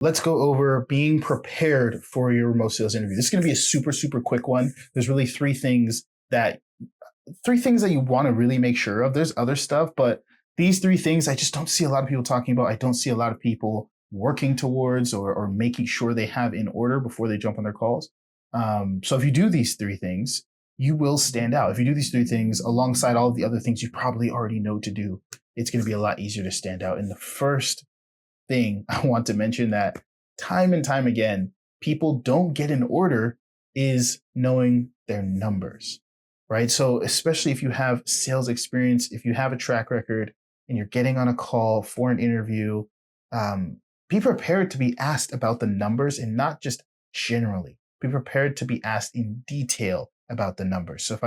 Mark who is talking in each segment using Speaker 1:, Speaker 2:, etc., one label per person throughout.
Speaker 1: let's go over being prepared for your remote sales interview. This is going to be a super, super quick one. There's really three things that you want to really make sure of. There's other stuff, but these three things I just don't see a lot of people talking about. I don't see a lot of people working towards or making sure they have in order before they jump on their calls. So if you do these three things, you will stand out. If you do these three things alongside all of the other things you probably already know to do, it's going to be a lot easier to stand out. And the first thing I want to mention that time and time again, people don't get in order is knowing their numbers, right? So especially if you have sales experience, if you have a track record and you're getting on a call for an interview, be prepared to be asked about the numbers and not just generally. Be prepared to be asked in detail about the numbers. So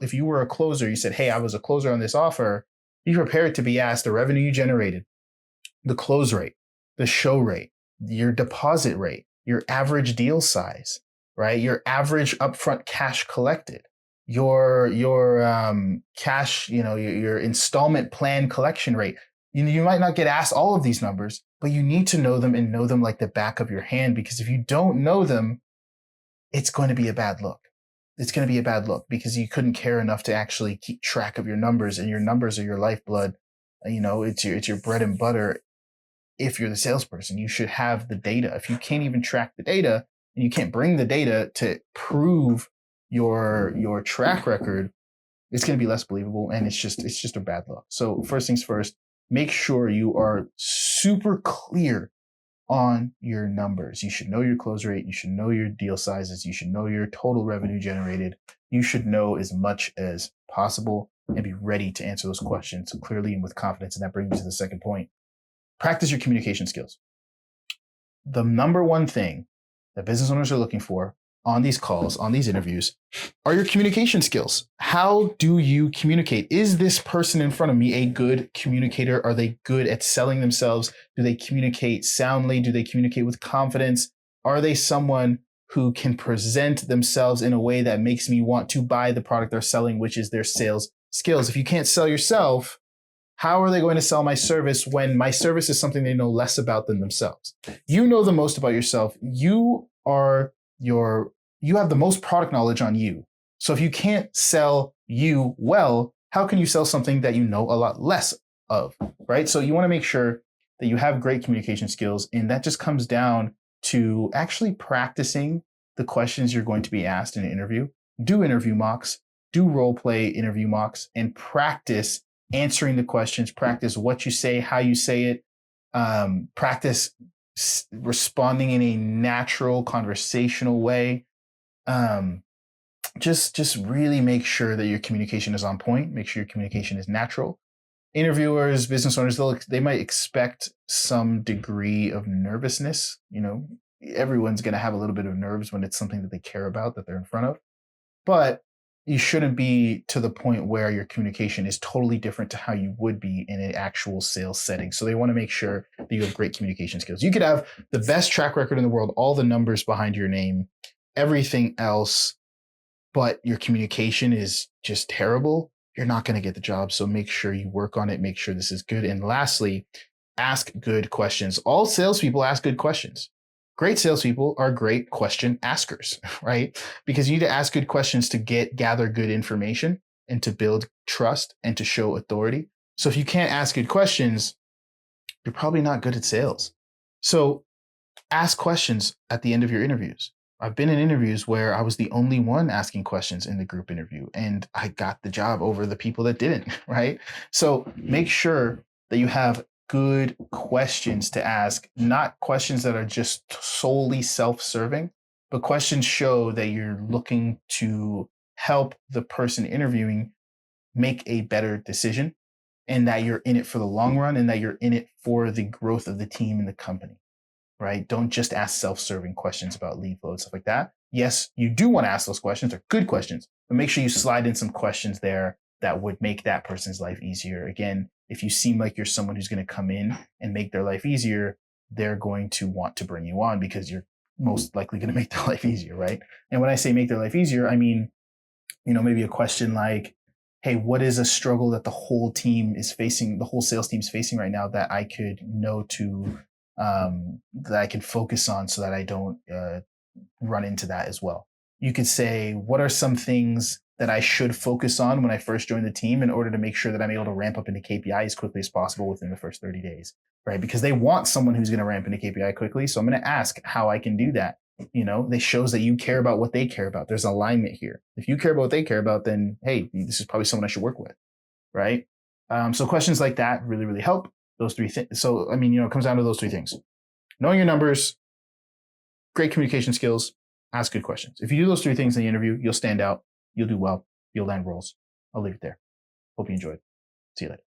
Speaker 1: if you were a closer, you said, hey, I was a closer on this offer, be prepared to be asked the revenue you generated, the close rate, the show rate, your deposit rate, your average deal size, right? Your average upfront cash collected, your cash, your installment plan collection rate. You might not get asked all of these numbers, but you need to know them and know them like the back of your hand, because if you don't know them, it's going to be a bad look. It's going to be a bad look because you couldn't care enough to actually keep track of your numbers, and your numbers are your lifeblood. It's your bread and butter. If you're the salesperson, you should have the data. If you can't even track the data and you can't bring the data to prove your track record, it's going to be less believable, and it's just a bad look. So first things first, make sure you are super clear on your numbers. You should know your close rate. You should know your deal sizes. You should know your total revenue generated. You should know as much as possible and be ready to answer those questions clearly and with confidence. And that brings me to the second point. Practice your communication skills. The number one thing that business owners are looking for on these calls, on these interviews, are your communication skills. How do you communicate? Is this person in front of me a good communicator? Are they good at selling themselves? Do they communicate soundly? Do they communicate with confidence? Are they someone who can present themselves in a way that makes me want to buy the product they're selling, which is their sales skills? If you can't sell yourself, how are they going to sell my service when my service is something they know less about than themselves? You know the most about yourself. You have the most product knowledge on you. So if you can't sell you well, how can you sell something that you know a lot less of, right? So you want to make sure that you have great communication skills. And that just comes down to actually practicing the questions you're going to be asked in an interview. Do interview mocks, do role play interview mocks, and practice answering the questions, practice what you say, how you say it, practice responding in a natural conversational way. Just really make sure that your communication is on point. Make sure your communication is natural. Interviewers, business owners, they might expect some degree of nervousness. Everyone's going to have a little bit of nerves when it's something that they care about, that they're in front of. But you shouldn't be to the point where your communication is totally different to how you would be in an actual sales setting. So they want to make sure that you have great communication skills. You could have the best track record in the world, all the numbers behind your name, everything else, but your communication is just terrible. You're not going to get the job. So make sure you work on it. Make sure this is good. And lastly, ask good questions. All salespeople ask good questions. Great salespeople are great question askers, right? Because you need to ask good questions to gather good information and to build trust and to show authority. So if you can't ask good questions, you're probably not good at sales. So ask questions at the end of your interviews. I've been in interviews where I was the only one asking questions in the group interview, and I got the job over the people that didn't, right? So make sure that you have good questions to ask, not questions that are just solely self-serving, but questions show that you're looking to help the person interviewing make a better decision, and that you're in it for the long run, and that you're in it for the growth of the team and the company, right? Don't just ask self-serving questions about lead flow and stuff like that. Yes, you do want to ask those questions. They're good questions, but make sure you slide in some questions there that would make that person's life easier. Again, if you seem like you're someone who's going to come in and make their life easier, they're going to want to bring you on because you're most likely going to make their life easier, right? And when I say make their life easier, I mean, maybe a question like, hey, what is a struggle that the whole team is facing, the whole sales team is facing right now that I could know to that I can focus on so that I don't run into that as well. You could say, what are some things that I should focus on when I first join the team in order to make sure that I'm able to ramp up into KPI as quickly as possible within the first 30 days, right? Because they want someone who's going to ramp into KPI quickly. So I'm going to ask how I can do that. This shows that you care about what they care about. There's alignment here. If you care about what they care about, then, hey, this is probably someone I should work with, right? So questions like that really, really help. Those three things. So, it comes down to those three things. Knowing your numbers, great communication skills, ask good questions. If you do those three things in the interview, you'll stand out, you'll do well, you'll land roles. I'll leave it there. Hope you enjoyed. See you later.